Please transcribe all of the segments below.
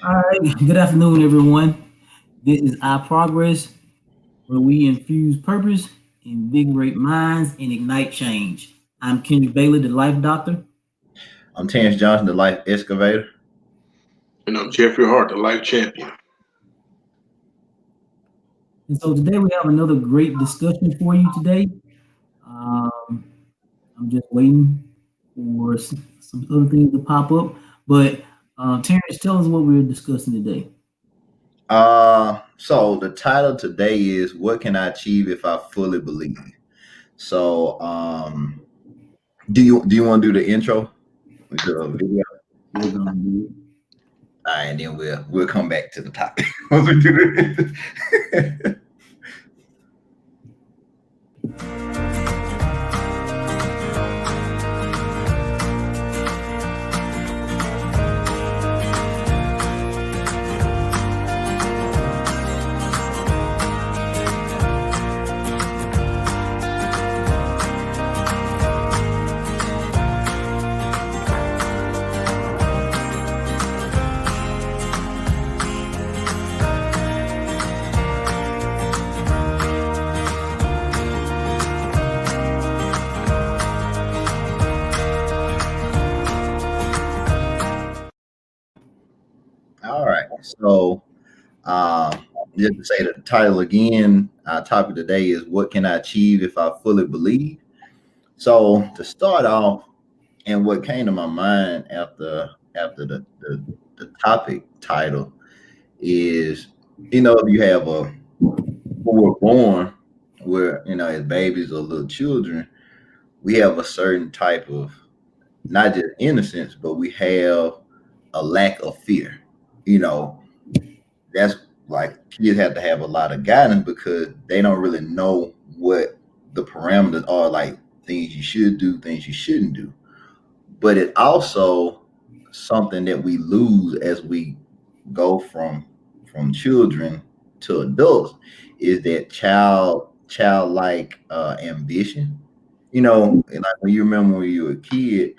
All right, good afternoon, everyone. This is Our Progress, where we infuse purpose, invigorate minds, and ignite change. I'm Kendrick Bailey, the Life Doctor. I'm Terrence Johnson, the Life Excavator. And I'm Jeffrey Hart, the life champion. And so today we have another great discussion for you today. Um, I'm just waiting for some other things to pop up. But Terrence, tell us what we're discussing today. So the title today is "What Can I Achieve If I Fully Believe?" So, do you want to do the intro with the video? We're gonna do All right, and then we'll come back to the topic once we do it. All right, so just to say the title again, our topic today is "What Can I Achieve If I Fully Believe?" So to start off, and what came to my mind after the topic title is, if you have a when we're born, where as babies or little children, we have a certain type of not just innocence, but we have a lack of fear. You know, that's like kids have to have a lot of guidance because they don't really know what the parameters are, like things you should do, things you shouldn't do. But it also something that we lose as we go from children to adults is that childlike ambition. And like when you remember when you were a kid,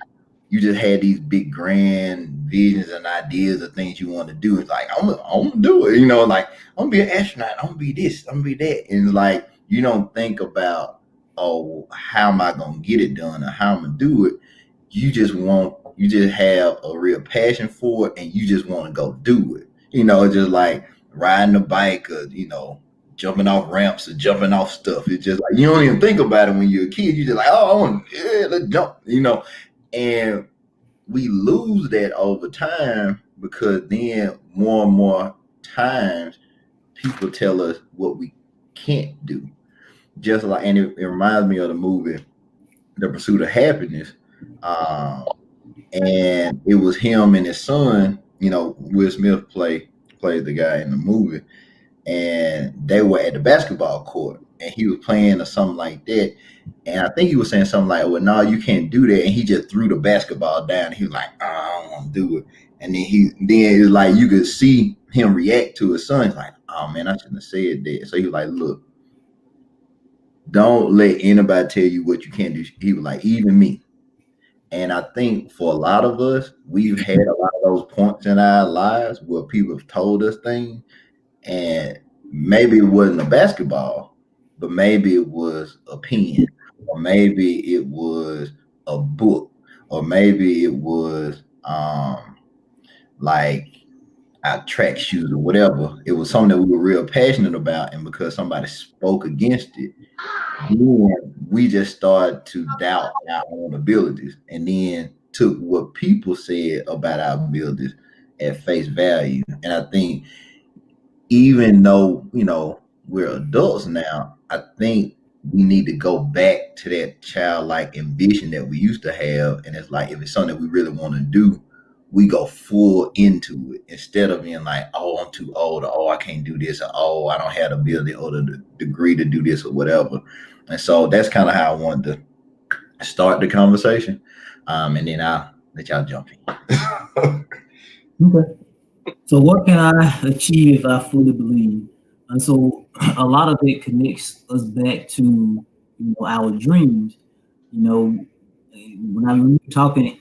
you just had these big grand visions and ideas of things you want to do. It's like I'm gonna do it. Like I'm gonna be an astronaut. I'm gonna be this. I'm gonna be that. And like you don't think about, oh, how am I gonna get it done or how I'm gonna do it. You just have a real passion for it, and you just want to go do it. Just like riding a bike or jumping off ramps or jumping off stuff. It's just like you don't even think about it when you're a kid. You just like, oh, I want, yeah, let's jump. And we lose that over time because then more and more times people tell us what we can't do. Just like, and it reminds me of the movie The Pursuit of Happiness. Um, and it was him and his son. Will Smith played the guy in the movie, and they were at the basketball court, and he was playing or something like that. And I think he was saying something like, "Well, no, you can't do that." And he just threw the basketball down. He was like, "Oh, I don't want to do it." And then it's like you could see him react to his son. He's like, "Oh man, I shouldn't have said that." So he was like, "Look, don't let anybody tell you what you can't do." He was like, "Even me." And I think for a lot of us, we've had a lot of those points in our lives where people have told us things, and maybe it wasn't a basketball, but maybe it was a pen, or maybe it was a book, or maybe it was like our track shoes or whatever. It was something that we were real passionate about, and because somebody spoke against it, then we just started to doubt our own abilities, and then took what people said about our abilities at face value. And I think even though we're adults now, I think we need to go back to that childlike ambition that we used to have. And it's like if it's something that we really want to do, we go full into it instead of being like, oh, I'm too old, or oh, I can't do this, or oh, I don't have the ability or the degree to do this or whatever. And so that's kind of how I wanted to start the conversation. And then I'll let y'all jump in. Okay. So, what can I achieve if I fully believe? And so, a lot of it connects us back to our dreams. When I was talking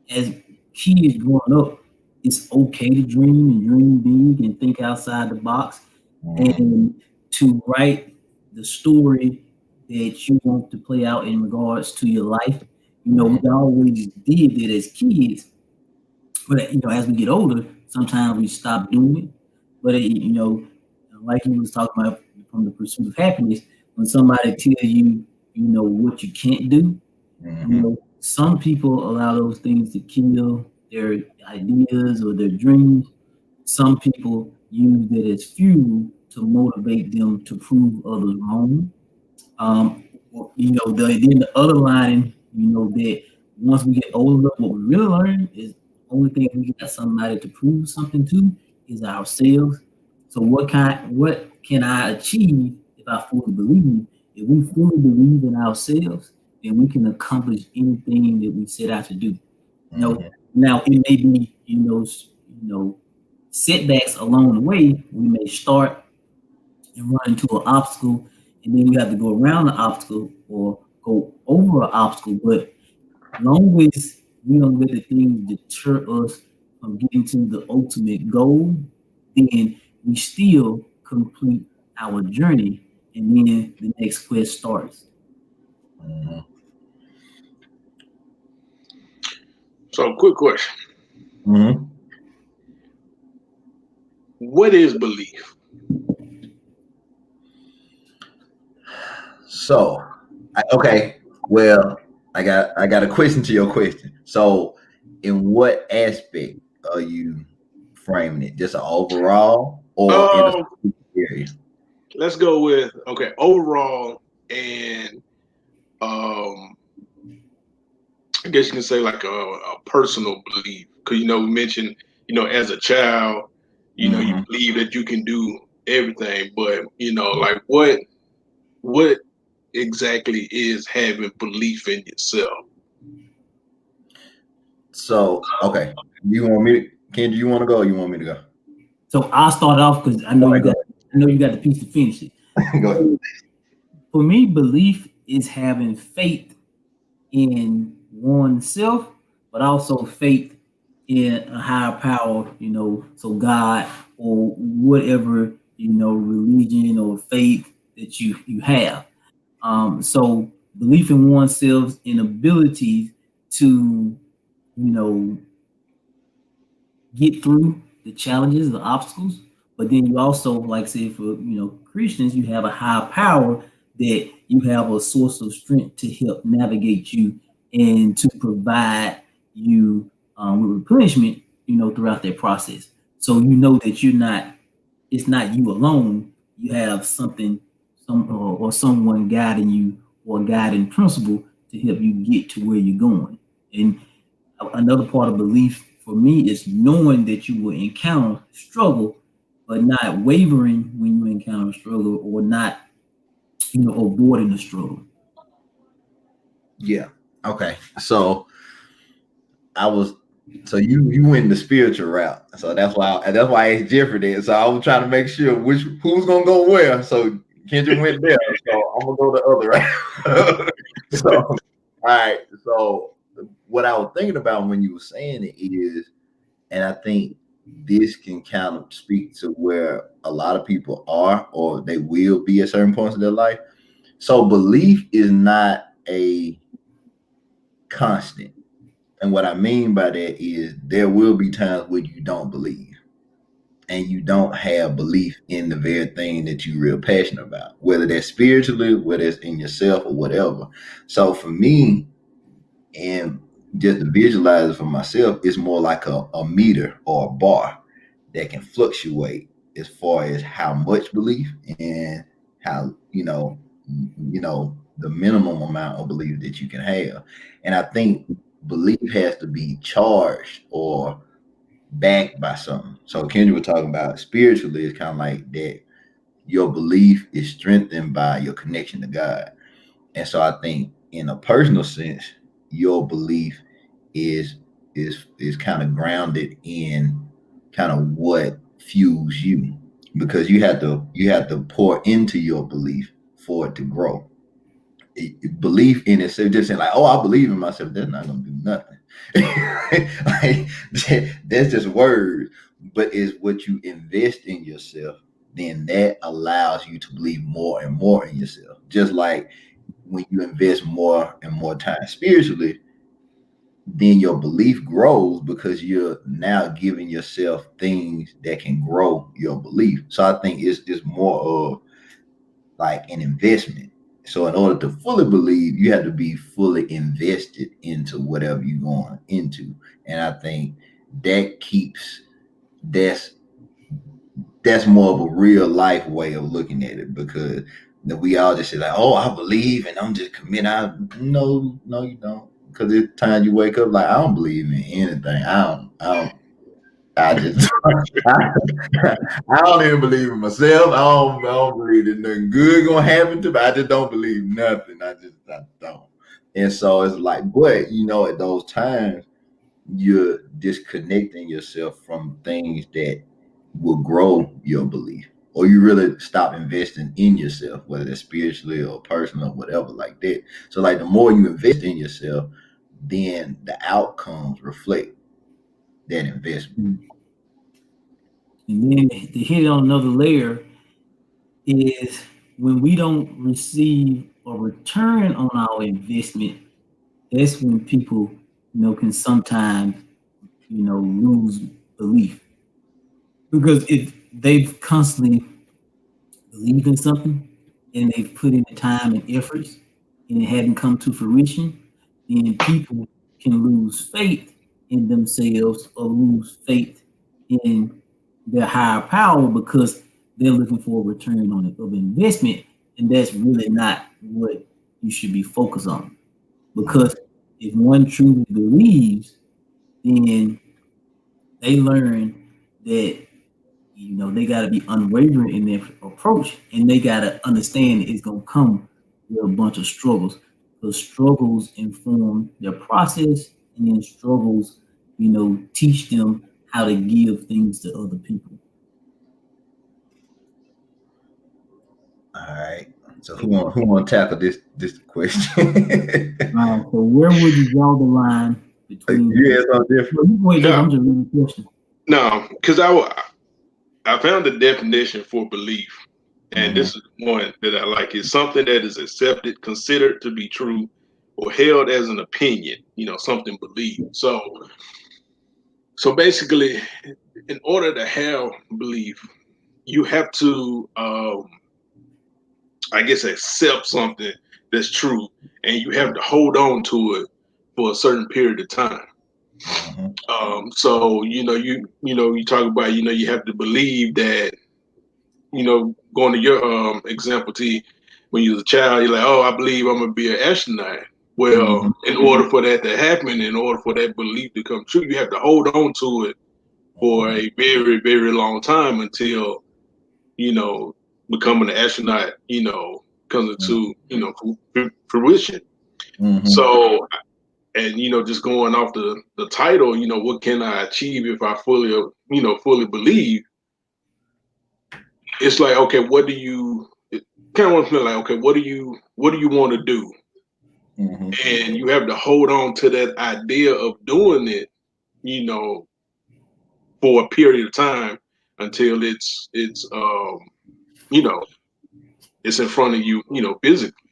as kids growing up, it's okay to dream and dream big and think outside the box and to write the story that you want to play out in regards to your life. We always did that as kids, but as we get older, sometimes we stop doing it. But like you was talking about from the pursuit of happiness, when somebody tells you, what you can't do, some people allow those things to kill their ideas or their dreams. Some people use it as fuel to motivate them to prove others wrong. Then the other line, that once we get older, what we really learn is the only thing we got somebody to prove something to is ourselves. So what can I achieve if I fully believe? If we fully believe in ourselves, then we can accomplish anything that we set out to do. Now it may be, setbacks along the way. We may start and run into an obstacle, and then we have to go around the obstacle or go over an obstacle. But as long as we don't let the things deter us from getting to the ultimate goal, then we still complete our journey, and then the next quest starts. So, quick question. What is belief? So, okay. Well, I got a question to your question. So, in what aspect are you framing it? Just an overall or in a specific area? Let's go with overall, and I guess you can say like a personal belief, because we mentioned as a child, you believe that you can do everything, but like what exactly is having belief in yourself? So, okay, you want me? Kendra, you want to go? Or you want me to go? So I'll start off because I know you got the piece to finish it. Go ahead. For me, belief is having faith in oneself, but also faith in a higher power, so God or whatever, religion or faith that you have. So belief in oneself and ability to, get through the challenges, the obstacles. But then you also, like say for Christians, you have a higher power that you have a source of strength to help navigate you and to provide you with replenishment, throughout that process. So that it's not you alone. You have something, or someone guiding you or a guiding principle to help you get to where you're going. And another part of belief for me is knowing that you will encounter struggle, but not wavering when you encounter struggle, or not, avoiding the struggle. Yeah. Okay. So you went the spiritual route. So that's why I asked Jeffrey that. So I was trying to make sure who's gonna go where. So Kendra went there. So I'm gonna go the other route. So all right. So what I was thinking about when you were saying it is, and I think this can kind of speak to where a lot of people are or they will be at certain points of their life. So belief is not a constant. And what I mean by that is there will be times where you don't believe and you don't have belief in the very thing that you're real passionate about, whether that's spiritually, whether it's in yourself or whatever. So for me, and just to visualize it for myself, it's more like a meter or a bar that can fluctuate as far as how much belief and how, the minimum amount of belief that you can have. And I think belief has to be charged or backed by something. So Kendra was talking about spiritually, it's kind of like that. Your belief is strengthened by your connection to God. And so I think in a personal sense, your belief is kind of grounded in kind of what fuels you, because you have to pour into your belief for it to grow. Belief in itself, just saying like, oh, I believe in myself, that's not gonna do nothing. Like, that's just words, but it's what you invest in yourself, then that allows you to believe more and more in yourself. Just like when you invest more and more time spiritually, then your belief grows because you're now giving yourself things that can grow your belief. So I think it's more of like an investment. So in order to fully believe, you have to be fully invested into whatever you're going into. And I think that keeps that's more of a real life way of looking at it, because we all just say like, "Oh, I believe and I'm just committed." No, you don't. Because it's time you wake up like, I don't believe in anything. I just, I don't even believe in myself. I don't believe that nothing good gonna happen to me. I just don't believe nothing. I don't. And so it's like, but at those times, you're disconnecting yourself from things that will grow your belief, or you really stop investing in yourself, whether it's spiritually or personal or whatever like that. So like the more you invest in yourself, then the outcomes reflect that investment. And then to hit on another layer is when we don't receive a return on our investment, that's when people, can sometimes, lose belief. Because if they've constantly believed in something and they've put in the time and efforts and it hadn't come to fruition, then people can lose faith in themselves or lose faith in their higher power because they're looking for a return on it of investment, and that's really not what you should be focused on. Because if one truly believes, then they learn that they got to be unwavering in their approach, and they got to understand it's gonna come with a bunch of struggles. The struggles inform their process, and then struggles, teach them how to give things to other people. All right. So who want to tackle this question? So where would you draw the line between? Yeah, it's all different. You go ahead, No, I'm just reading the question. no, because I found the definition for belief, and this is one that I like. Is something that is accepted, considered to be true, or held as an opinion. Something believed. So basically, in order to have belief, you have to, I guess, accept something that's true, and you have to hold on to it for a certain period of time. So you talk about you have to believe that going to your example, T, when you was a child, you're like, oh, I believe I'm gonna be an astronaut. Well, in order for that to happen, in order for that belief to come true, you have to hold on to it for a very, very long time until becoming an astronaut, comes into fruition. So, and just going off the title, what can I achieve if I fully believe? It's like, okay, what do you kind of want to feel like? Okay, what do you want to do? And you have to hold on to that idea of doing it, for a period of time until it's it's in front of you, physically.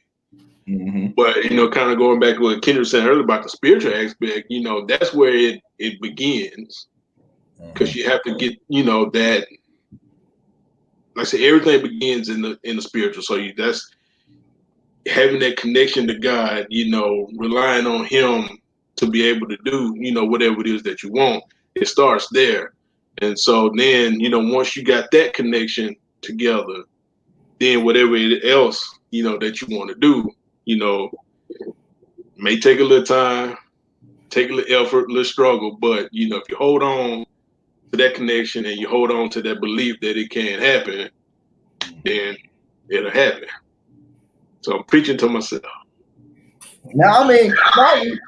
But kind of going back to what Kendra said earlier about the spiritual aspect, that's where it begins, because you have to get that. Like I said, everything begins in the spiritual. So that's having that connection to God, relying on Him to be able to do, whatever it is that you want. It starts there. And so then, once you got that connection together, then whatever else, that you want to do, may take a little time, take a little effort, a little struggle. But, if you hold on to that connection and you hold on to that belief that it can happen, then it'll happen. So I'm preaching to myself. No, I mean, it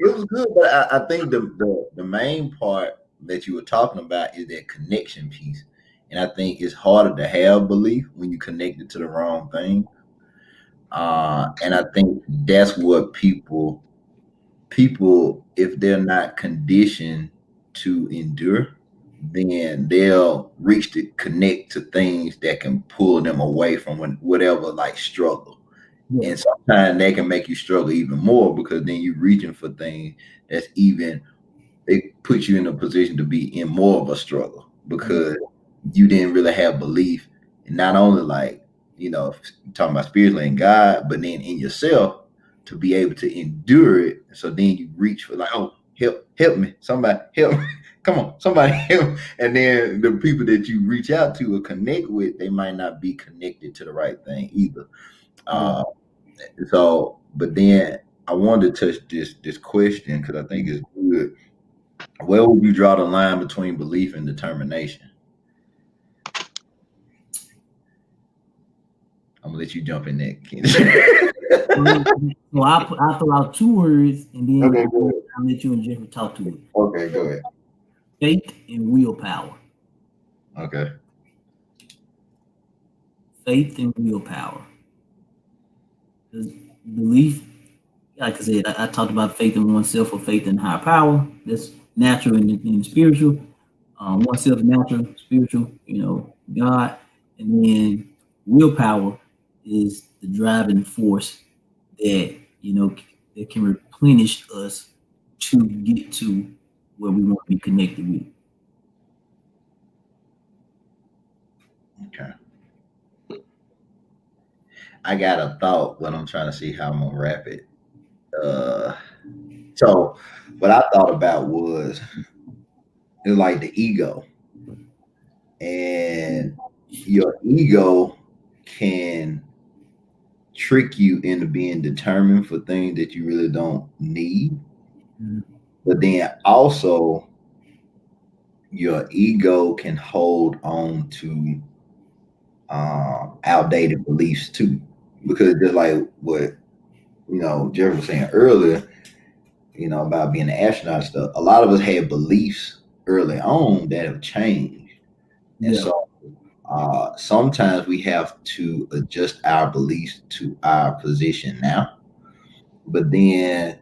was good, but I think the main part that you were talking about is that connection piece, and I think it's harder to have belief when you connect it to the wrong thing, and I think that's what people people, if they're not conditioned to endure, then they'll reach to connect to things that can pull them away from whatever like struggle. Yeah. And sometimes they can make you struggle even more because then you're reaching for things that's even, it puts you in a position to be in more of a struggle because you didn't really have belief in not only like, talking about spiritually in God, but then in yourself to be able to endure it. So then you reach for like, oh, help me, somebody help me. Come on, somebody help. And then the people that you reach out to or connect with, they might not be connected to the right thing either. So, but then I wanted to touch this question because I think it's good. Where would you draw the line between belief and determination? I'm gonna let you jump in there, Ken. So I'll throw out 2 words and then Okay, I'll let you and Jeffrey talk to it. Okay, go ahead. Faith and willpower. Okay. Faith and willpower. Belief, like I said, I talked about faith in oneself or faith in higher power. That's natural and spiritual. Oneself is natural, spiritual, God. And then willpower is the driving force that, that can replenish us to get to where we want to be connected with. Okay. I got a thought, but I'm trying to see how I'm gonna wrap it. So what I thought about was like the ego, and your ego can trick you into being determined for things that you really don't need. But then also your ego can hold on to outdated beliefs too, because just like what Jerry was saying earlier, about being an astronaut and stuff, a lot of us had beliefs early on that have changed. And so sometimes we have to adjust our beliefs to our position now. But then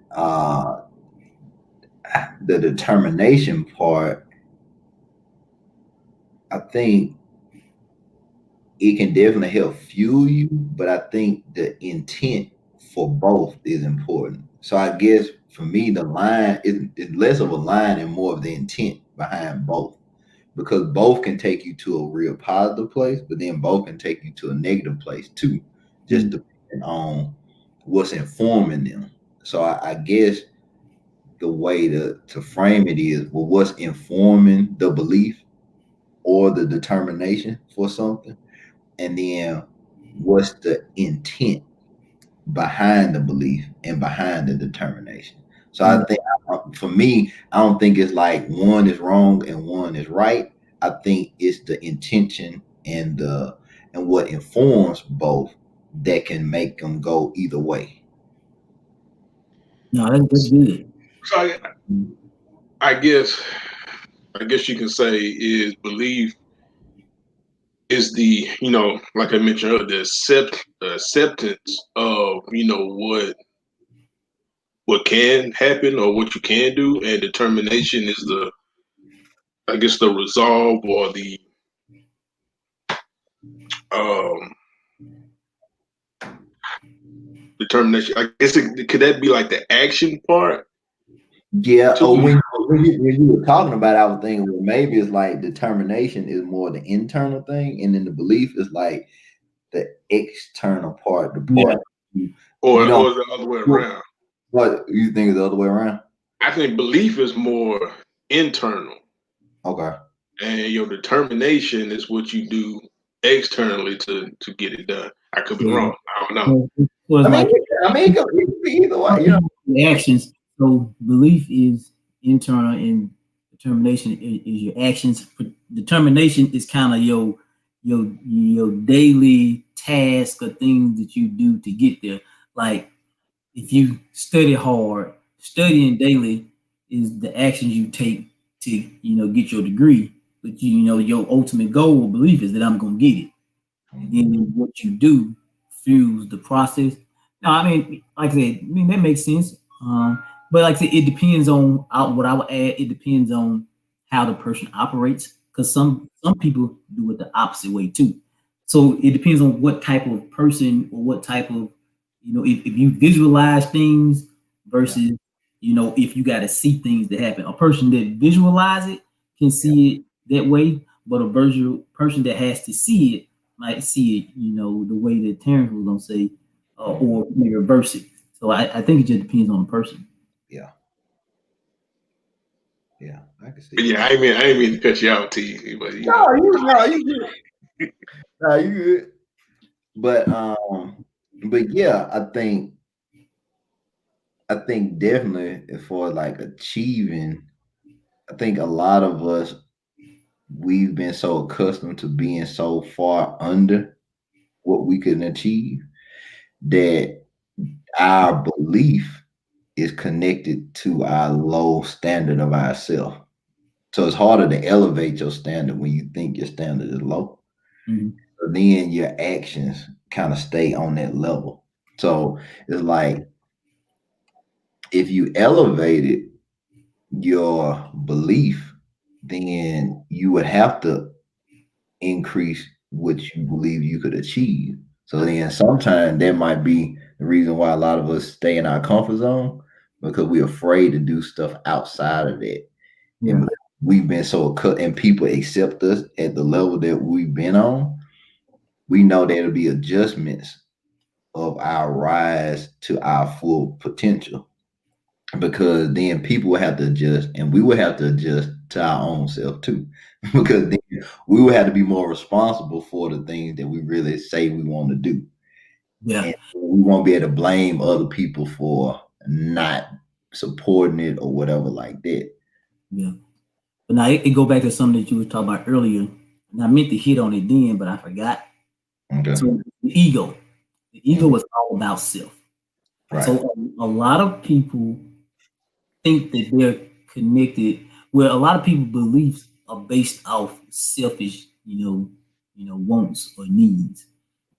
the determination part, I think it can definitely help fuel you, but I think the intent for both is important. So I guess for me, the line is less of a line and more of the intent behind both, because both can take you to a real positive place, but then both can take you to a negative place too, just depending on what's informing them. So I guess the way to frame it is, well, what's informing the belief or the determination for something, and then what's the intent behind the belief and behind the determination. So I think for me, I don't think it's like one is wrong and one is right. I think it's the intention and what informs both that can make them go either way. No, that's good. So I guess you can say is belief is the, like I mentioned earlier, the acceptance of, what can happen or what you can do, and determination is the, I guess, the resolve or the determination. I guess could that be like the action part? Yeah. Oh, when you were talking about, I was thinking, well, maybe it's like determination is more the internal thing, and then the belief is like the external part, the part. Or is it the other way around? What you think is the other way around? I think belief is more internal. Okay. And your determination is what you do externally to get it done. I could be wrong. I don't know. So it could be either way. The actions. So belief is internal, and determination is your actions. Determination is kind of your daily task or things that you do to get there. Like if you study hard, studying daily is the actions you take to get your degree. But your ultimate goal or belief is that I'm gonna get it. And then what you do fuels the process. Now, I mean, like I said, that makes sense. But like I said, it depends on what I would add. It depends on how the person operates, because some people do it the opposite way too. So it depends on what type of person or what type of, if you visualize things versus, if you got to see things that happen. A person that visualize it can see it that way, but a visual person that has to see it might see it, the way that Terrence was gonna say, or maybe reverse it. So I think it just depends on the person. Yeah. Yeah, I can see. But yeah, I ain't mean to cut you out, T. But you good. No, you good. But yeah, I think definitely as far as like achieving, I think a lot of us, we've been so accustomed to being so far under what we can achieve that our belief is connected to our low standard of ourselves. So it's harder to elevate your standard when you think your standard is low. Mm-hmm. So then your actions kind of stay on that level. So it's like if you elevated your belief, then you would have to increase what you believe you could achieve. So then sometimes that might be the reason why a lot of us stay in our comfort zone, because we're afraid to do stuff outside of that. Yeah. And we've been so cut, and people accept us at the level that we've been on. We know there'll be adjustments of our rise to our full potential, because then people will have to adjust, and we will have to adjust to our own self too, because then we will have to be more responsible for the things that we really say we want to do. Yeah. And we won't be able to blame other people for not supporting it or whatever like that. Yeah. But now it go back to something that you were talking about earlier. And I meant to hit on it then, but I forgot. Okay. So the ego. The ego is all about self. Right. So a lot of people think that they're connected. Well, a lot of people beliefs are based off selfish, wants or needs.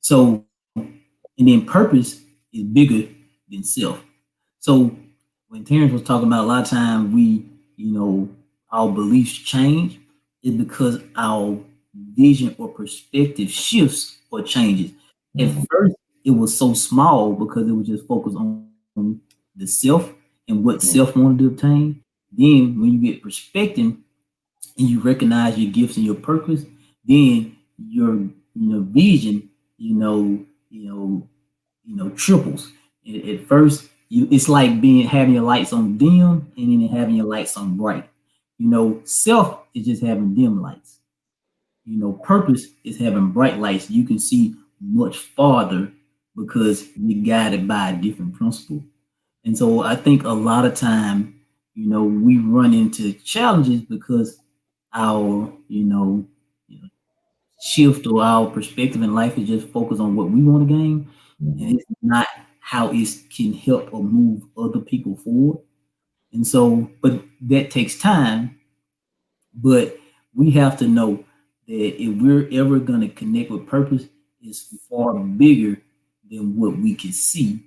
So, and then purpose is bigger than self. So when Terrence was talking about a lot of times we, our beliefs change, is because our vision or perspective shifts or changes. At first, it was so small because it was just focused on the self and what self wanted to obtain. Then when you get perspective and you recognize your gifts and your purpose, then your vision, triples. At first, it's like having your lights on dim and then having your lights on bright. Self is just having dim lights. Purpose is having bright lights. You can see much farther because you're guided by a different principle. And so I think a lot of time, we run into challenges because our, shift or our perspective in life is just focused on what we want to gain. And it's not how it can help or move other people forward. And so, but that takes time. But we have to know that if we're ever going to connect with purpose, it's far bigger than what we can see.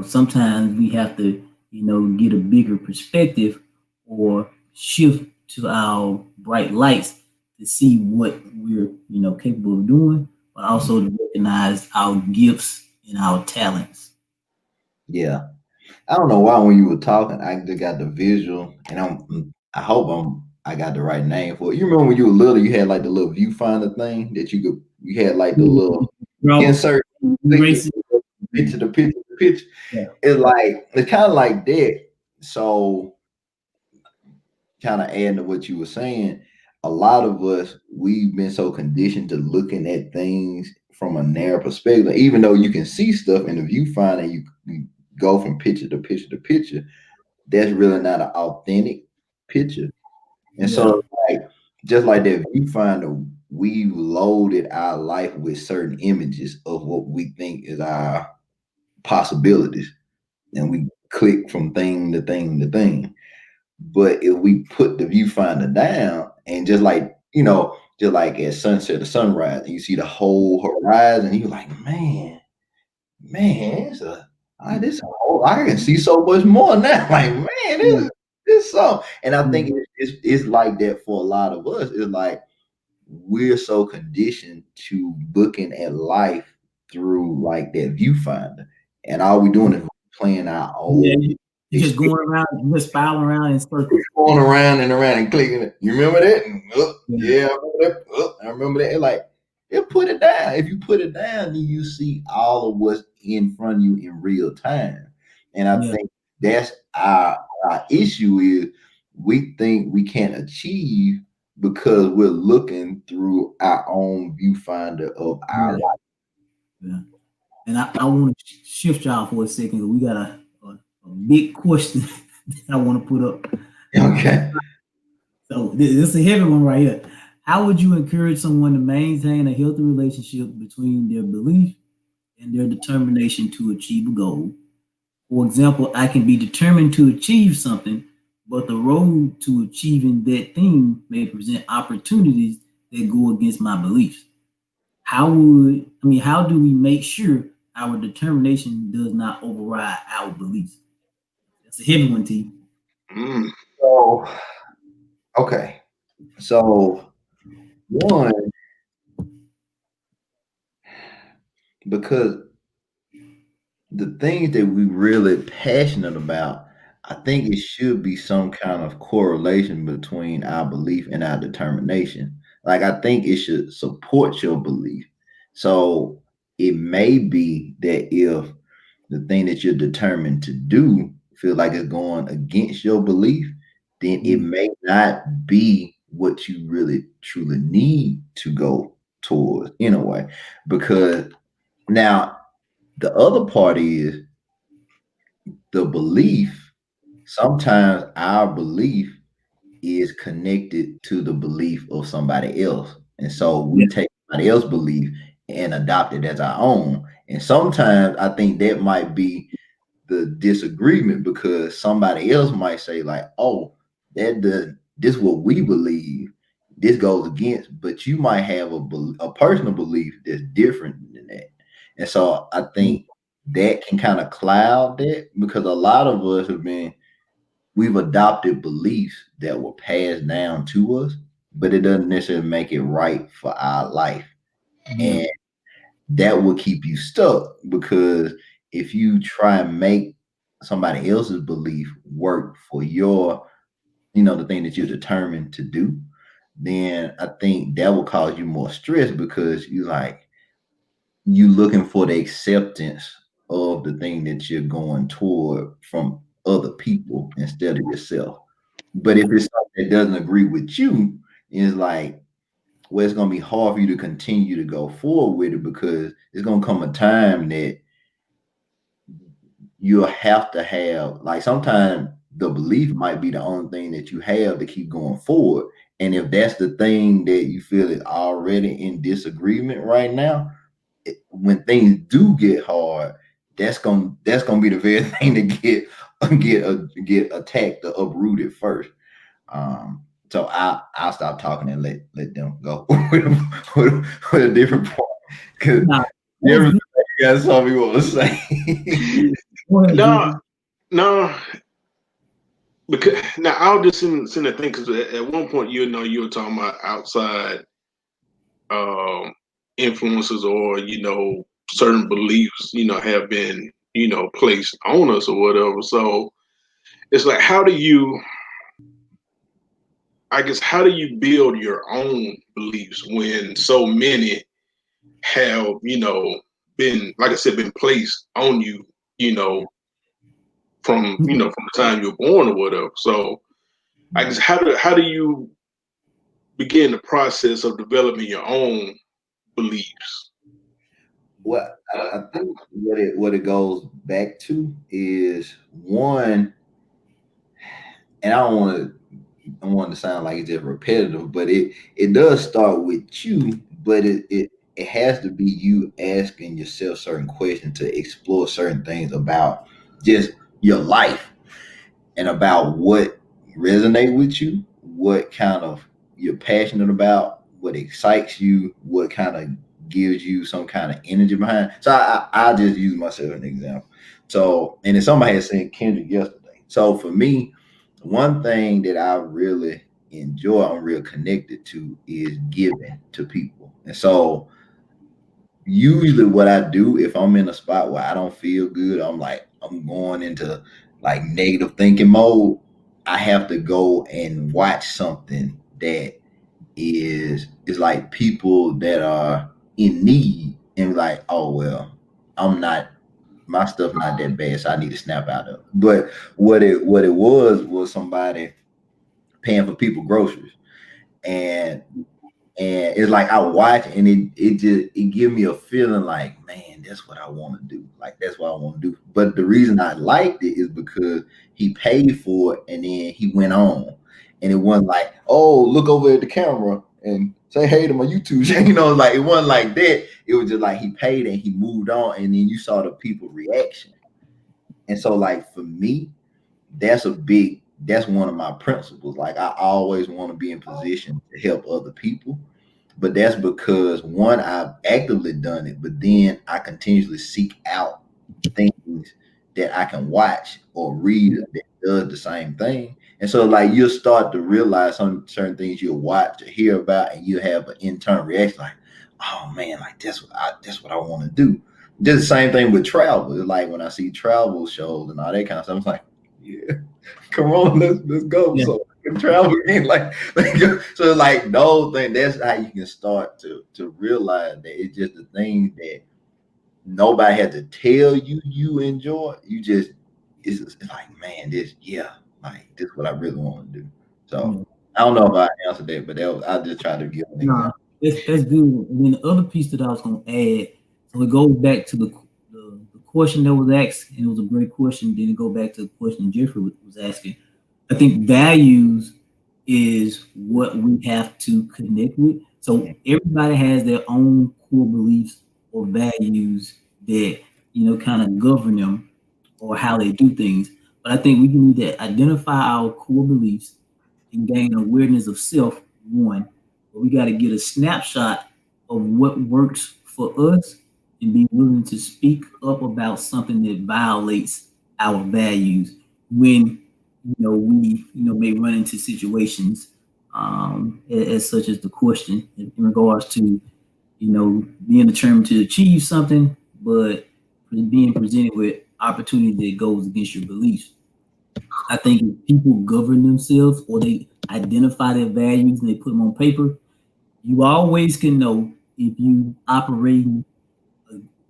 Sometimes we have to, get a bigger perspective or shift to our bright lights to see what we're, capable of doing, but also to recognize our gifts and our talents. Yeah. I don't know why when you were talking, I just got the visual, and I hope I got the right name for it. You remember when you were little, you had like the little viewfinder thing that you had like the little insert picture to picture. Yeah. It's kind of like that. So kind of adding to what you were saying, a lot of us, we've been so conditioned to looking at things from a narrow perspective, even though you can see stuff in the viewfinder, you go from picture to picture to picture. That's really not an authentic picture. And so, like, just like that viewfinder, we loaded our life with certain images of what we think is our possibilities, and we click from thing to thing to thing. But if we put the viewfinder down and just like at sunset or sunrise, and you see the whole horizon, you're like, man, it's a I can see so much more now. Like, man, this so. And I think it's like that for a lot of us. It's like we're so conditioned to looking at life through like that viewfinder, and all we doing is playing our old. Yeah, you're just going around, you're just spiraling around in circles. Going around and around and clicking it. You remember that? And, yeah, I remember that. I remember that. It's like, put it down. If you put it down, then you see all of what's in front of you in real time. And I think that's our issue is we think we can't achieve because we're looking through our own viewfinder of our life. Yeah. And I want to shift y'all for a second. We got a big question that I want to put up. Okay. So this is a heavy one right here. How would you encourage someone to maintain a healthy relationship between their belief and their determination to achieve a goal? For example, I can be determined to achieve something, but the road to achieving that thing may present opportunities that go against my beliefs. How do we make sure our determination does not override our beliefs? That's a heavy one, T. So, okay. So, one, because the things that we really passionate about, I think it should be some kind of correlation between our belief and our determination. Like, I think it should support your belief. So it may be that if the thing that you're determined to do feel like it's going against your belief, then it may not be what you really truly need to go towards in a way. Because now the other part is the belief. Sometimes our belief is connected to the belief of somebody else. And so we take somebody else's belief and adopt it as our own. And sometimes I think that might be the disagreement because somebody else might say, like, oh, this is what we believe. This goes against, but you might have a personal belief that's different than that. And so I think that can kind of cloud that because a lot of us we've adopted beliefs that were passed down to us, but it doesn't necessarily make it right for our life. And that will keep you stuck because if you try and make somebody else's belief work for your, the thing that you're determined to do, then I think that will cause you more stress because you looking for the acceptance of the thing that you're going toward from other people instead of yourself. But if it's something that doesn't agree with you, it's like, well, it's going to be hard for you to continue to go forward with it because it's going to come a time that you'll have to have, like, sometimes the belief might be the only thing that you have to keep going forward. And if that's the thing that you feel is already in disagreement right now, when things do get hard, that's gonna be the very thing to get attacked or uprooted first. So I'll stop talking and let them go with a different point because everything you got something you want to say. No. Because now I'll just send the thing because at one point you were talking about outside influences or certain beliefs have been placed on us or whatever. So it's like how do you build your own beliefs when so many have been, like I said, been placed on you from from the time you were born or whatever. So I guess how do you begin the process of developing your own beliefs? Well, I think what it goes back to is one, and I don't want to sound like it's just repetitive, but it does start with you, but it has to be you asking yourself certain questions to explore certain things about just your life and about what resonate with you, what kind of you're passionate about, what excites you, what kind of gives you some kind of energy behind. So I just use myself as an example. So, and then somebody had seen Kendrick yesterday. So for me, one thing that I really enjoy, I'm real connected to, is giving to people. And so usually what I do if I'm in a spot where I don't feel good, I'm going into like negative thinking mode. I have to go and watch something that is like people that are in need and like, oh well, I'm not my stuff not that bad, so I need to snap out of it. But what it was somebody paying for people groceries. And it's like I watch and it give me a feeling like, man, that's what I want to do. Like that's what I want to do. But the reason I liked it is because he paid for it and then he went on. And it wasn't like, oh, look over at the camera and say hey to my YouTube channel. Like it wasn't like that. It was just like he paid and he moved on, and then you saw the people reaction. And so like for me, that's one of my principles. Like I always want to be in position to help other people. But that's because one, I've actively done it, but then I continuously seek out things that I can watch or read that does the same thing. And so like you'll start to realize some certain things you'll watch or hear about, and you have an internal reaction like, oh man, like that's what I want to do. Just the same thing with travel. It's like when I see travel shows and all that kind of stuff, I'm like, yeah, come on, let's go. Yeah. So I can travel again. So like those things, that's how you can start to realize that it's just the things that nobody had to tell you enjoy. You just it's like, man, like this is what I really want to do. So I don't know if I answered that, but I just try to give an Nah, example. that's good. And then the other piece that I was going to add, so it goes back to the question that was asked, and it was a great question. Then it go back to the question Jeffrey was asking. I think values is what we have to connect with. So everybody has their own core beliefs or values that kind of govern them or how they do things. But I think we need to identify our core beliefs and gain awareness of self. One, but we got to get a snapshot of what works for us and be willing to speak up about something that violates our values when we may run into situations as such as the question in regards to being determined to achieve something, but being presented with opportunity that goes against your beliefs. I think if people govern themselves or they identify their values and they put them on paper, you always can know if you operating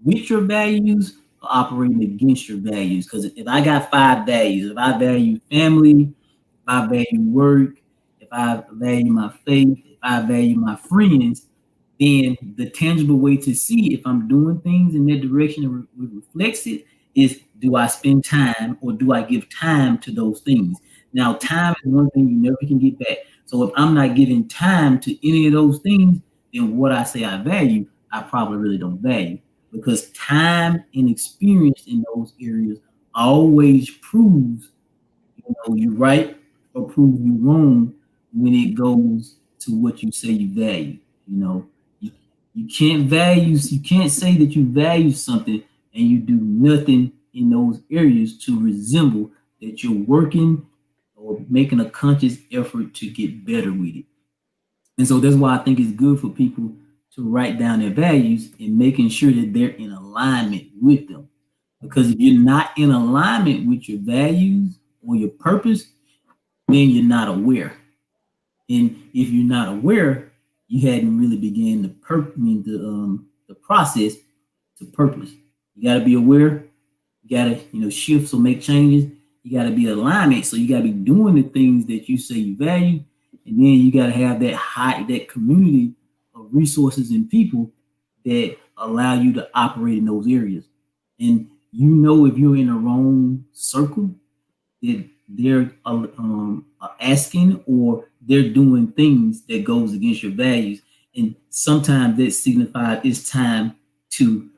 with your values or operating against your values. Because if I got 5 values, if I value family, if I value work, if I value my faith, if I value my friends, then the tangible way to see if I'm doing things in that direction that reflects it is, do I spend time or do I give time to those things? Now, time is one thing you never can get back. So if I'm not giving time to any of those things, then what I say I value, I probably really don't value, because time and experience in those areas always proves you're right or prove you wrong when it goes to what you say you value. You, you can't say that you value something and you do nothing in those areas to resemble that you're working or making a conscious effort to get better with it. And so that's why I think it's good for people to write down their values and making sure that they're in alignment with them. Because if you're not in alignment with your values or your purpose, then you're not aware. And if you're not aware, you hadn't really began the process to purpose. You got to be aware. You got to shift or make changes. You got to be alignment. So you got to be doing the things that you say you value, and then you got to have that community of resources and people that allow you to operate in those areas. And if you're in the wrong circle, that they're asking or they're doing things that goes against your values, and sometimes that signifies it's time to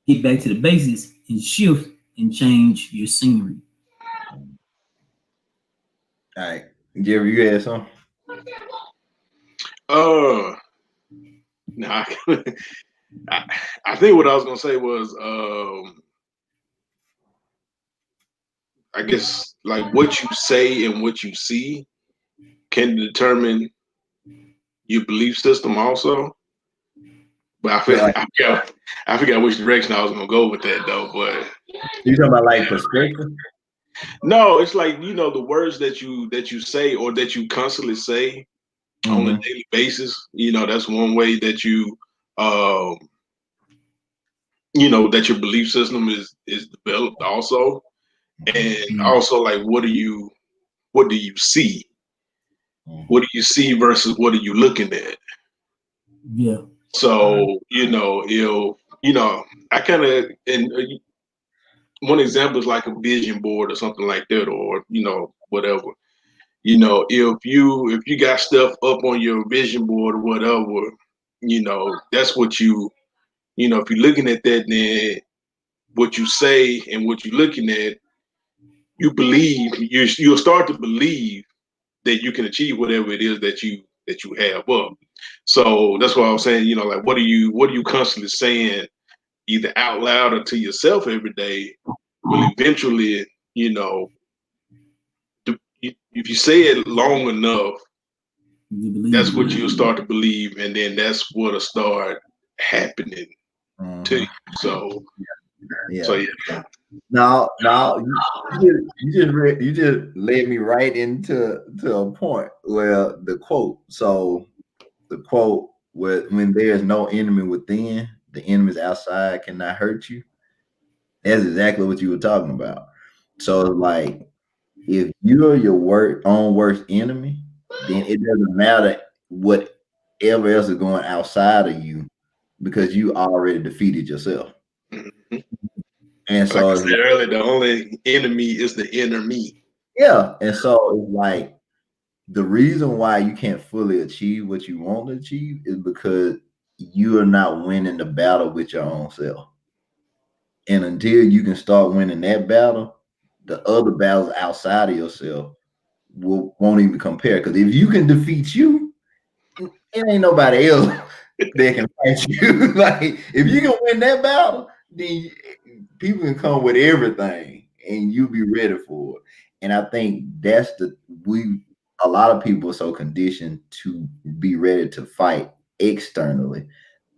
get back to the basics and shift and change your scenery. All right. Jerry, you had some? Nah, I think what I was gonna say was I guess like what you say and what you see can determine your belief system also. But Like, I forgot which direction I was gonna go with that though. But you talking about like perspective? no, it's like the words that you say or that you constantly say on a daily basis. That's one way that that your belief system is developed also, and also like what do you see? What do you see versus what are you looking at? Yeah. So I kind of and one example is like a vision board or something like that, or whatever. If you got stuff up on your vision board or whatever, that's what if you're looking at that, then what you say and what you're looking at, you'll start to believe that you can achieve whatever it is that you have up. So that's why I was saying, like what are you constantly saying either out loud or to yourself every day will eventually, if you say it long enough, that's what you'll start to believe, and then that's what'll start happening to you. So yeah. No, you just led me right into a point where the quote. So the quote when there is no enemy within, the enemies outside cannot hurt you. That's exactly what you were talking about. So like if you're your own worst enemy, then it doesn't matter whatever else is going outside of you because you already defeated yourself. Mm-hmm. And like so I said earlier, the only enemy is the inner me. Yeah. And so it's like the reason why you can't fully achieve what you want to achieve is because you are not winning the battle with your own self. And until you can start winning that battle, the other battles outside of yourself won't even compare. Because if you can defeat you, it ain't nobody else that can fight you. Like if you can win that battle, then people can come with everything and you be ready for it. And I think that's a lot of people are so conditioned to be ready to fight externally.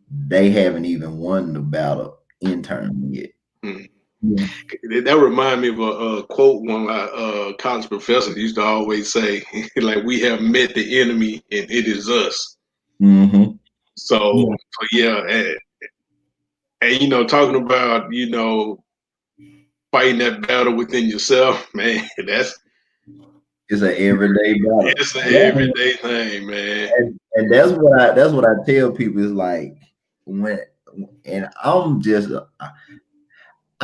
They haven't even won the battle internally yet. Mm-hmm. Yeah. That reminds me of a quote one of my college professors used to always say, like, we have met the enemy and it is us. Mm-hmm. So yeah, and talking about fighting that battle within yourself, man, it's an everyday battle. It's an everyday thing, man. And that's what I tell people is like and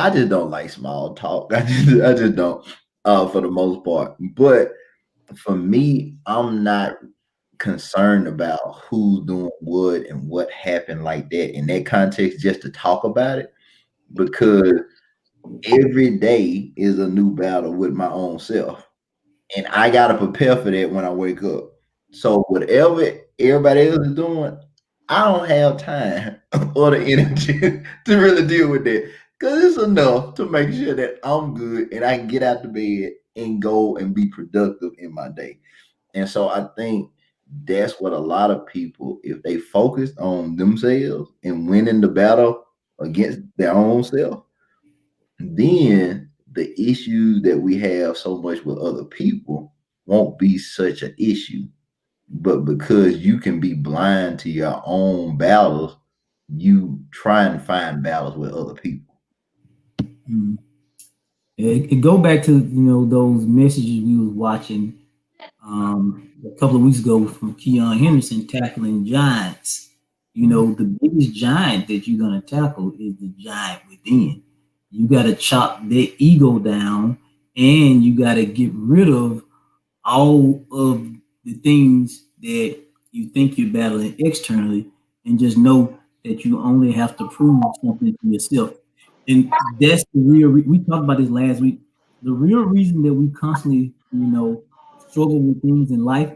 I just don't like small talk. I just don't for the most part. But for me, I'm not concerned about who's doing what and what happened like that in that context just to talk about it, because every day is a new battle with my own self, and I got to prepare for that when I wake up. So whatever everybody else is doing, I don't have time or the energy to really deal with that, because it's enough to make sure that I'm good and I can get out the bed and go and be productive in my day. And so I think that's what a lot of people, if they focus on themselves and winning the battle against their own self, then the issues that we have so much with other people won't be such an issue. But because you can be blind to your own battles, you try and find battles with other people. Mm-hmm. It go back to those messages we was watching a couple of weeks ago from Keon Henderson tackling giants. The biggest giant that you're gonna tackle is the giant within. You got to chop their ego down, and you got to get rid of all of the things that you think you're battling externally, and just know that you only have to prove something to yourself. And that's the real. We talked about this last week. The real reason that we constantly, struggle with things in life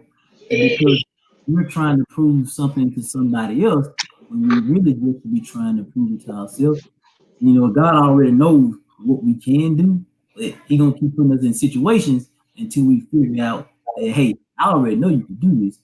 is because we're trying to prove something to somebody else when we really just be trying to prove it to ourselves. God already knows what we can do, But he gonna keep putting us in situations until we figure out that, hey, I already know you can do this.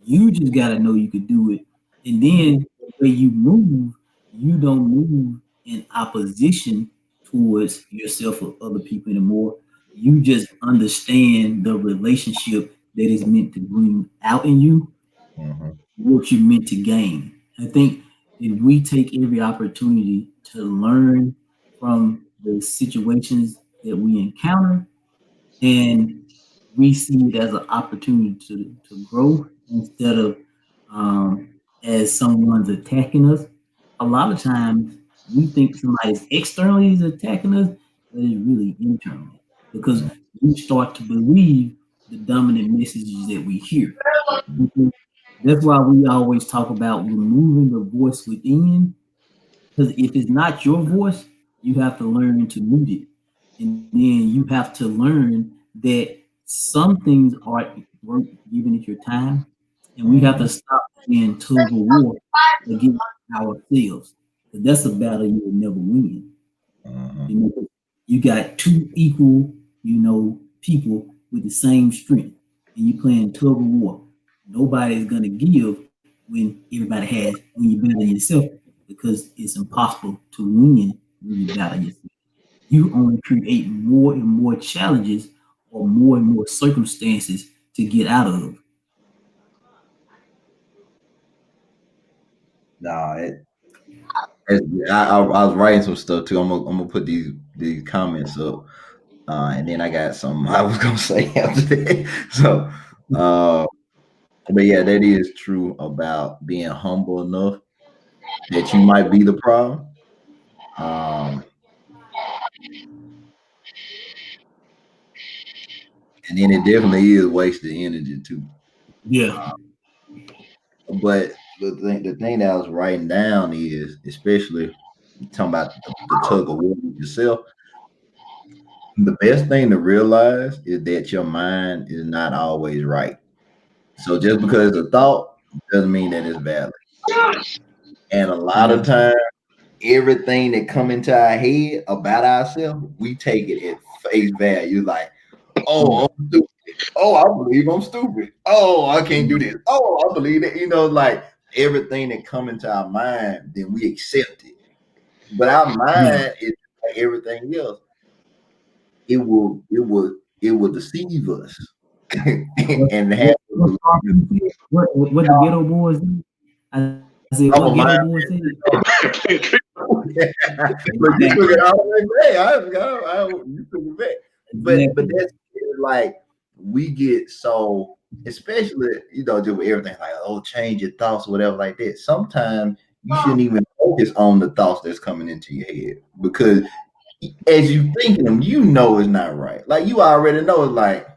You just gotta know you can do it. And then the way you don't move in opposition towards yourself or other people anymore. You just understand the relationship that is meant to bring out in you Mhm. what you're meant to gain. I think if we take every opportunity to learn from the situations that we encounter and we see it as an opportunity to grow instead of as someone's attacking us. A lot of times we think somebody's externally is attacking us, but it's really internally because we start to believe the dominant messages that we hear. That's why we always talk about removing the voice within. Because if it's not your voice, you have to learn to mute it. And then you have to learn that some things aren't worth giving it your time. And we have to stop being tug of war against ourselves. Because that's a battle you will never win. You know, you got two equal, people with the same strength, and you playing tug of war. Nobody's gonna give when you better than yourself because it's impossible to win when you battle yourself. You only create more and more challenges or more and more circumstances to get out of. Nah, I was writing some stuff too. I'm gonna put these comments up, and then I got some I was gonna say after that. So, but yeah, that is true about being humble enough that you might be the problem. Um, and then it definitely is wasted energy too. Yeah. But the thing that I was writing down is, especially talking about the tug of war with yourself, the best thing to realize is that your mind is not always right. So just because it's a thought doesn't mean that it's valid. And a lot of Yeah. times, everything that come into our head about ourselves, we take it at face value. Like, oh, I'm stupid. Oh, I believe I'm stupid. Oh, I can't do this. Oh, I believe that. Like everything that come into our mind, then we accept it. But our Yeah. mind is like everything else. It will deceive us What, and have what, us what, believe what the ghetto boys did? I said, our what mind. ghetto boys said? But you took it all the way back. You took it back. But Exactly. that's like we get so, especially just with everything like, oh, change your thoughts or whatever like that. Sometimes you shouldn't even focus on the thoughts that's coming into your head because as you think them, it's not right. Like you already know it's like,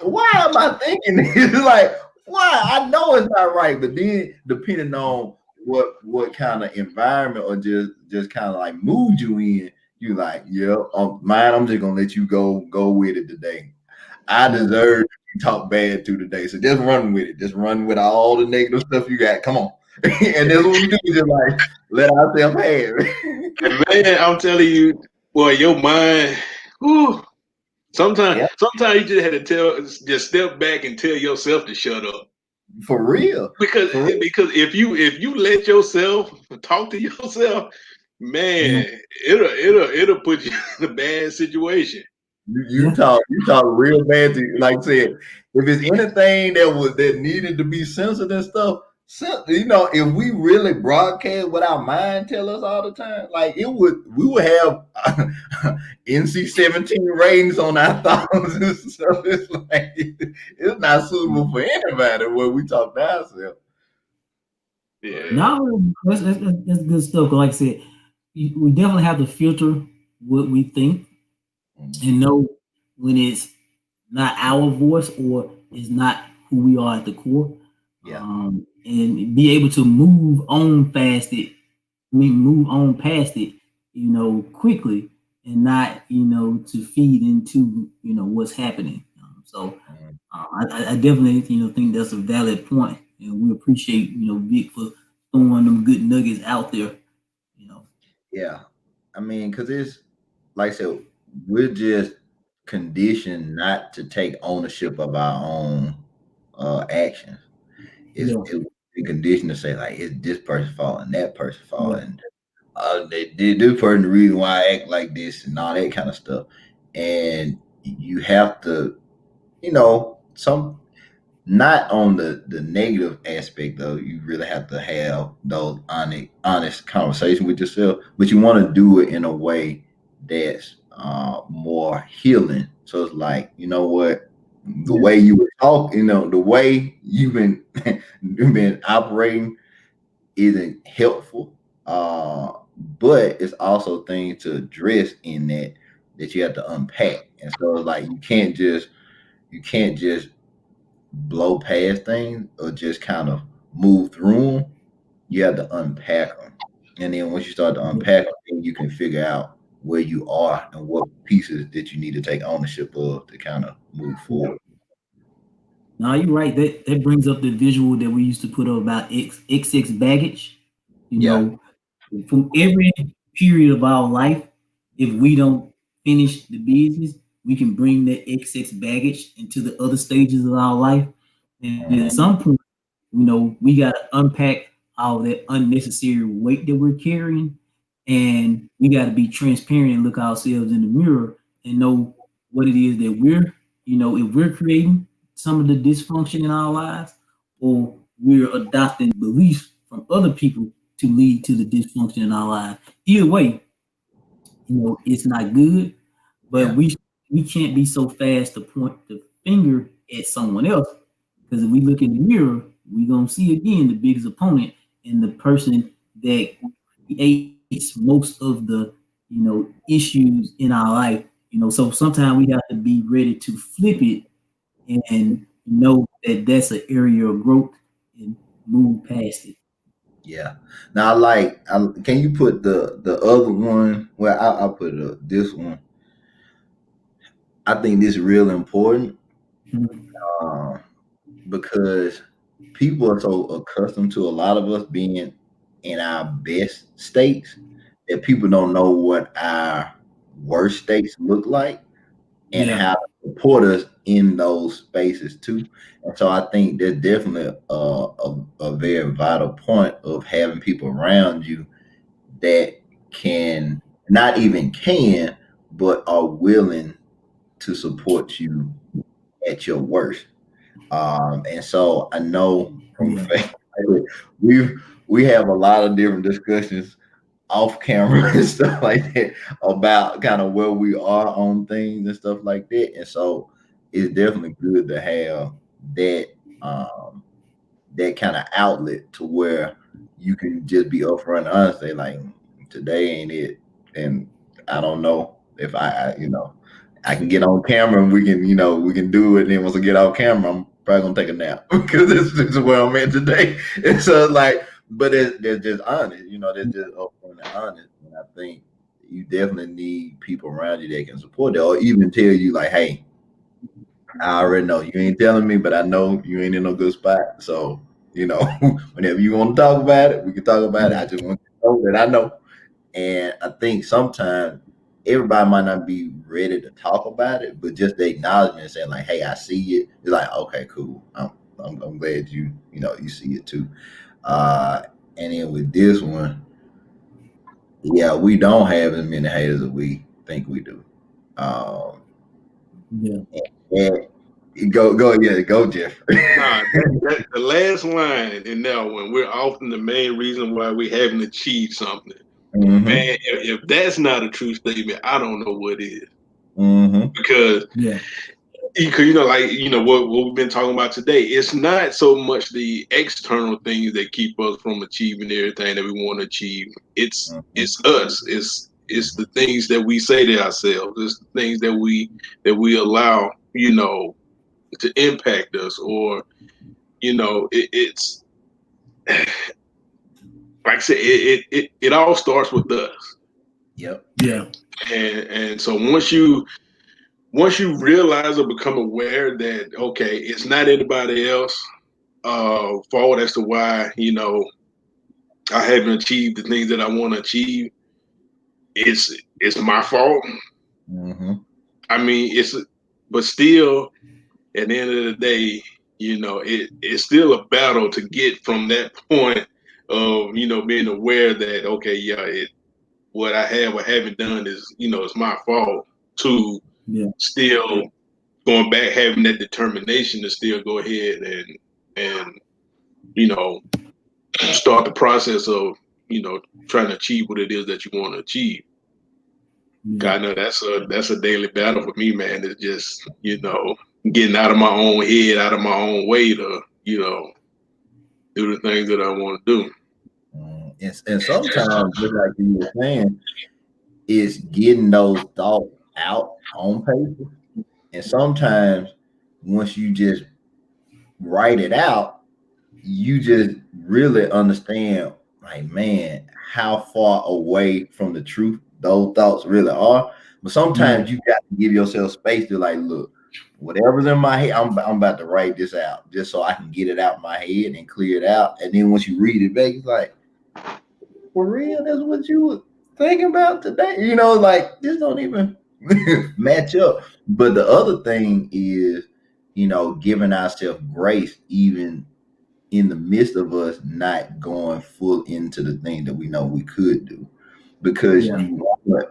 why am I thinking this? Like, why? I know it's not right. But then depending on what kind of environment or just kind of like mood you in, you like, yeah, mine, I'm just gonna let you go with it today. I deserve to be talked bad to today. So just run with it. Just run with all the negative stuff you got. Come on. And that's what we do, just like let ourselves have it. And man, I'm telling you, boy, your mind. Whew, Yeah, sometimes you just had to just step back and tell yourself to shut up. for real. Because For real. because if you let yourself talk to yourself, Yeah. man, it'll put you in a bad situation. You, Yeah. you talk you talk real bad to, like I said, if it's anything that needed to be censored and stuff, if we really broadcast what our mind tell us all the time, like we would have NC-17 ratings on our thoughts and stuff. It's like it's not suitable for anybody when we talk to ourselves. Yeah. No, that's good stuff. 'Cause like I said, we definitely have to filter what we think Mhm. and know when it's not our voice or it's not who we are at the core, Yeah. and be able to move on past it. Move on past it, quickly, and not, to feed into, what's happening. So Mhm. I definitely, think that's a valid point, and we appreciate, Vic for throwing them good nuggets out there. You know, Yeah. I mean, because it's like I said, we're just conditioned not to take ownership of our own actions. It's Yeah. it conditioned to say like it's this person's fault and that person's fault, Yeah. and they did this person the reason why I act like this and all that kind of stuff. And you have to, some not on the negative aspect though. You really have to have those honest conversation with yourself, but you want to do it in a way that's more healing. So it's like, you know what, the Yeah. way you were talking, the way you've been you've been operating isn't helpful. But it's also things to address in that you have to unpack. And so like you can't just blow past things or just kind of move through them. You have to unpack them. And then once you start to unpack them, then you can figure out where you are and what pieces that you need to take ownership of to kind of move forward. No, you're right. That brings up the visual that we used to put up about XX baggage. You Yeah. know, from every period of our life, if we don't finish the business, we can bring that XX baggage into the other stages of our life. And at Mhm. some point, we got to unpack all that unnecessary weight that we're carrying. And we got to be transparent and look ourselves in the mirror and know what it is that if we're creating some of the dysfunction in our lives, or we're adopting beliefs from other people to lead to the dysfunction in our lives. Either way, it's not good, but Yeah. we can't be so fast to point the finger at someone else, because if we look in the mirror, we're gonna see again the biggest opponent and the person that creates most of the issues in our life. So sometimes we have to be ready to flip it and know that that's an area of growth and move past it. Yeah. Now, can you put the other one? Well, I'll put this one. I think this is real important Mhm. uh, because people are so accustomed to a lot of us being in our best states that people don't know what our worst states look like and Yeah, how to support us in those spaces too. And so I think there's definitely a very vital point of having people around you that can not even can, but are willing to support you at your worst. And so I know from yeah, fact we have a lot of different discussions off camera and stuff like that about kind of where we are on things and stuff like that. And so it's definitely good to have that um that kind of outlet to where you can just be upfront and honest, say like today ain't it. And I don't know if I can get on camera and we can do it. And then once I get off camera, I'm probably gonna take a nap because this is where I'm at today. And so like, but they're just honest, they're just upfront and honest. And I think you definitely need people around you that can support that or even tell you like, hey, I already know you ain't telling me, but I know you ain't in no good spot. So, whenever you want to talk about it, we can talk about it. I just want you to know that I know. And I think sometimes everybody might not be ready to talk about it, but just the acknowledgement saying like, "Hey, I see it." It's like, okay, cool. I'm glad you see it too. Uh, and then with this one, yeah, we don't have as many haters as we think we do. Um, yeah, and go, Jeffrey. Nah, the last line in that one, we're often the main reason why we haven't achieved something. Mm-hmm. Man, if that's not a true statement, I don't know what is. Mm-hmm. Because yeah, what we've been talking about today, it's not so much the external things that keep us from achieving everything that we want to achieve. It's Mm-hmm. it's us. It's the things that we say to ourselves. It's the things that we allow, to impact us, or it's like I said, it all starts with us. Yep. yeah, And so once you realize or become aware that, okay, it's not anybody else fault as to why I haven't achieved the things that I want to achieve, it's my fault. Mm-hmm. I mean, but still, at the end of the day, it's still a battle to get from that point of, being aware that, okay, yeah, what I have or haven't done is, it's my fault, to still going back, having that determination to still go ahead and start the process of, trying to achieve what it is that you want to achieve. I know that's a daily battle for me, man. It's just, getting out of my own head, out of my own way to, do the things that I want to do. And sometimes, just like you were saying, is getting those thoughts out on paper. And sometimes once you just write it out, you just really understand, like, man, how far away from the truth those thoughts really are. But sometimes you got to give yourself space to, like, look, whatever's in my head, I'm about to write this out just so I can get it out of my head and clear it out. And then once you read it back, it's like, for real, that's what you were thinking about today? Like, this don't even match up. But the other thing is, giving ourselves grace, even in the midst of us not going full into the thing that we know we could do, because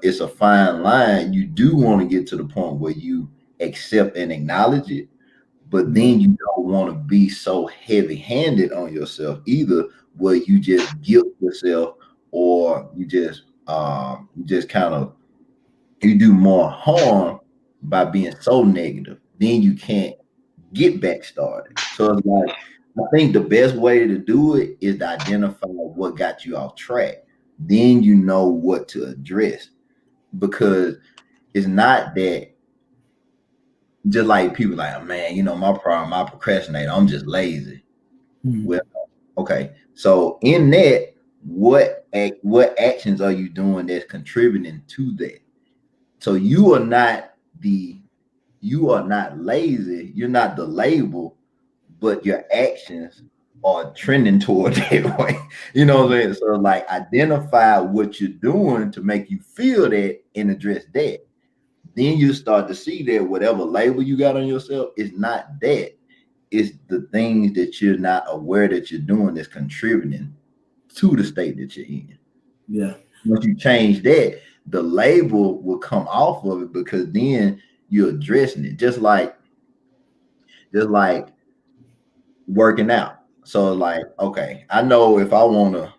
it's a fine line. You do want to get to the point where you accept and acknowledge it, but then you don't want to be so heavy-handed on yourself either, where you just guilt yourself, or you just kind of, you do more harm by being so negative. Then you can't get back started. So it's like, I think the best way to do it is to identify what got you off track. Then you know what to address, because it's not that, just like people like, oh, man, my problem, I procrastinate, I'm just lazy. Well, okay, so in that, what actions are you doing that's contributing to that? So you are not lazy, you're not the label, but your actions are trending toward that way. You know what I'm saying? So, like, identify what you're doing to make you feel that and address that. Then you start to see that whatever label you got on yourself is not that. It's the things that you're not aware that you're doing that's contributing to the state that you're in. Yeah. Once you change that, the label will come off of it, because then you're addressing it. Just like working out. So, like, okay, I know if I want to,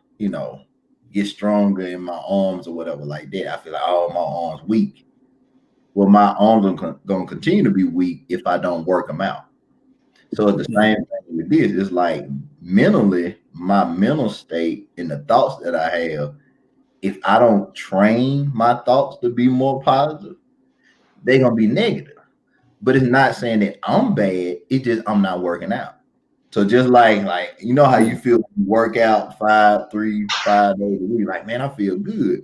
get stronger in my arms or whatever like that, I feel like, oh, my arms weak. Well, my arms are going to continue to be weak if I don't work them out. So it's the same thing with this. It's like, mentally, my mental state and the thoughts that I have, if I don't train my thoughts to be more positive, they're going to be negative. But it's not saying that I'm bad. It's just I'm not working out. So just like how you feel when you work out 5 days a week, like, man, I feel good.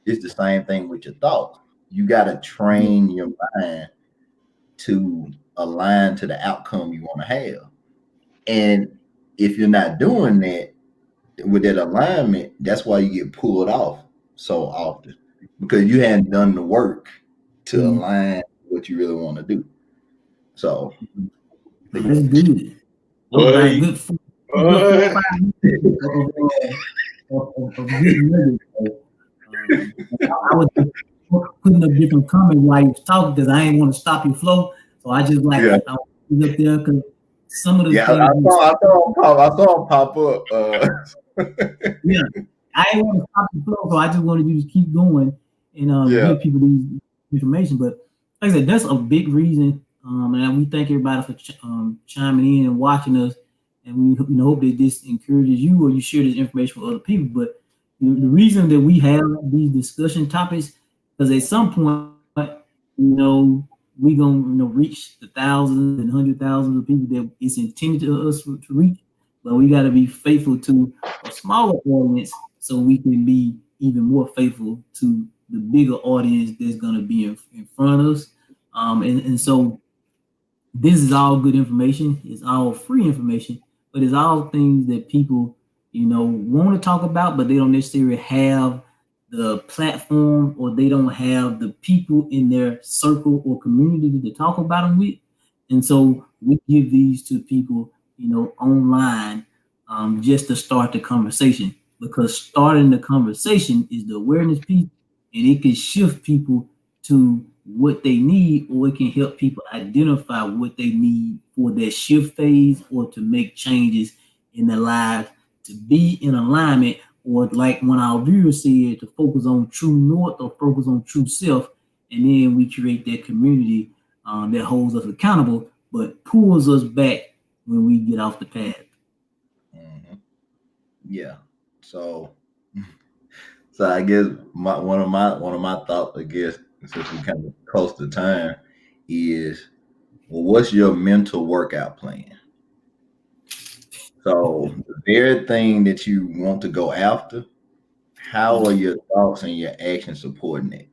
It's the same thing with your thoughts. You got to train your mind to align to the outcome you want to have. And if you're not doing that with that alignment, that's why you get pulled off so often, because you hadn't done the work to align what you really want to do. So that's good. Good I was putting up different comments while you was talking, because I ain't want to stop your flow. So I just I was up there, because some of the things I saw him pop up. I ain't want to stop the flow, so I just wanted you to keep going and give people these information. But like I said, that's a big reason. And we thank everybody for chiming in and watching us. And we hope that this encourages you, or you share this information with other people. But the reason that we have these discussion topics, because at some point, we're gonna reach the thousands and 100,000s of people that it's intended to us to reach. But we got to be faithful to a smaller audience, so we can be even more faithful to the bigger audience that's going to be in front of us. And so this is all good information. It's all free information, but it's all things that people, want to talk about, but they don't necessarily have the platform, or they don't have the people in their circle or community to talk about them with. And so we give these to people, online, just to start the conversation, because starting the conversation is the awareness piece, and it can shift people to what they need, or it can help people identify what they need for their shift phase, or to make changes in their lives to be in alignment, or like when our viewers said, to focus on true north or focus on true self. And then we create that community that holds us accountable, but pulls us back when we get off the path. Mm-hmm. Yeah. So I guess one of my thoughts, I guess, since we kind of close to time, is, well, what's your mental workout plan? So the very thing that you want to go after, how are your thoughts and your actions supporting it?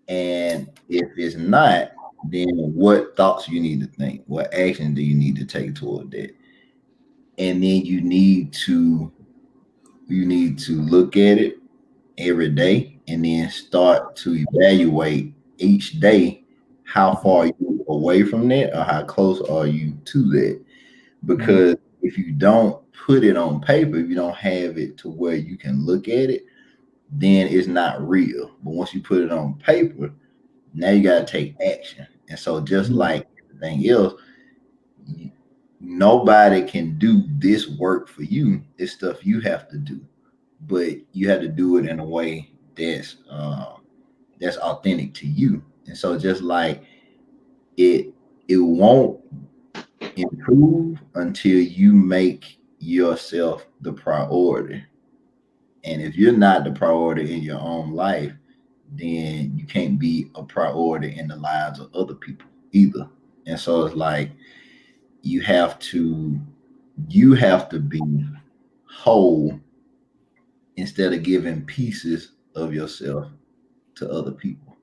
And if it's not, then what thoughts you need to think? What action do you need to take toward that? And then you need to look at it every day, and then start to evaluate each day how far you away from that, or how close are you to that. Because if you don't put it on paper, if you don't have it to where you can look at it, then it's not real. But once you put it on paper, now you got to take action. And so just like everything else, nobody can do this work for you. It's stuff you have to do, but you have to do it in a way that's authentic to you. And so just like it won't improve until you make yourself the priority. And if you're not the priority in your own life, then you can't be a priority in the lives of other people either. And so it's like you have to be whole instead of giving pieces of yourself to other people.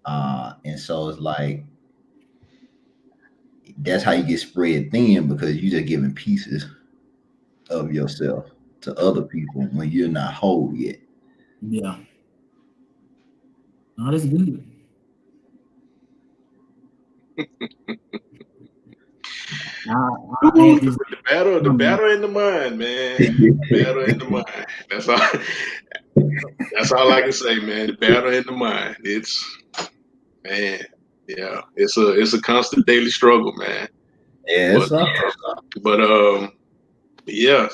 And so it's like that's how you get spread thin, because you're just giving pieces of yourself to other people when you're not whole yet. Yeah. No, that's good. The battle in the mind, man. The battle in the mind. That's all I can say, man. The battle in the mind. It's, man, yeah. It's a constant daily struggle, man. Yeah, but yeah.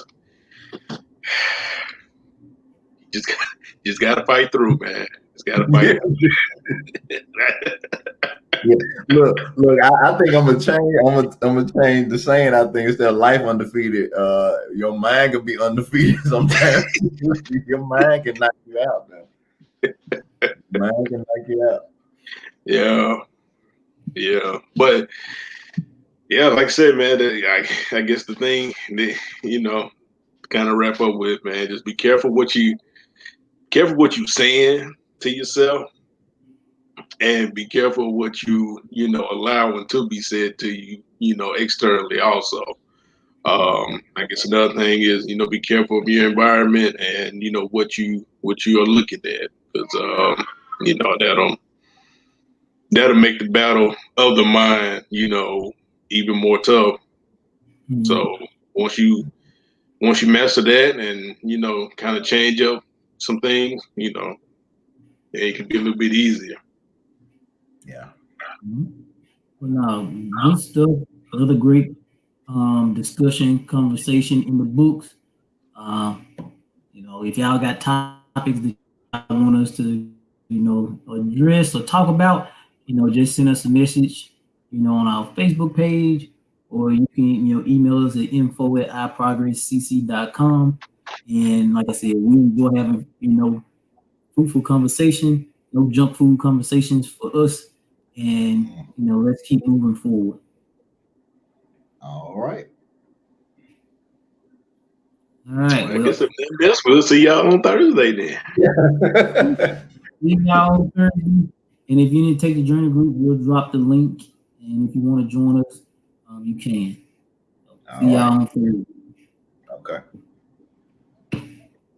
Just gotta fight through, man. Just gotta fight through. Yeah. Look, I think I'm gonna change the saying. I think instead of life undefeated, your mind can be undefeated sometimes. Your mind can knock you out, man. Mind can knock you out. Yeah. But yeah, like I said, man, I guess the thing that, kind of wrap up with, man, just be careful what you saying to yourself, and be careful what you allowing to be said to you, externally also. I guess another thing is, be careful of your environment, and what you are looking at, because that'll make the battle of the mind, even more tough. Mm-hmm. So once you master that, and kind of change up some things, it can be a little bit easier. Yeah. Well, now, good stuff. Another great conversation in the books. If y'all got topics that y'all want us to, address or talk about, just send us a message, on our Facebook page, or you can, email us at info@iprogresscc.com. And like I said, we enjoy having, fruitful conversation, no junk food conversations for us. And, let's keep moving forward. All right. All right. Well, I guess we'll see y'all on Thursday then. See y'all on Thursday. And if you need to take the journey group, we'll drop the link. And if you want to join us, you can. See y'all on Thursday. Okay.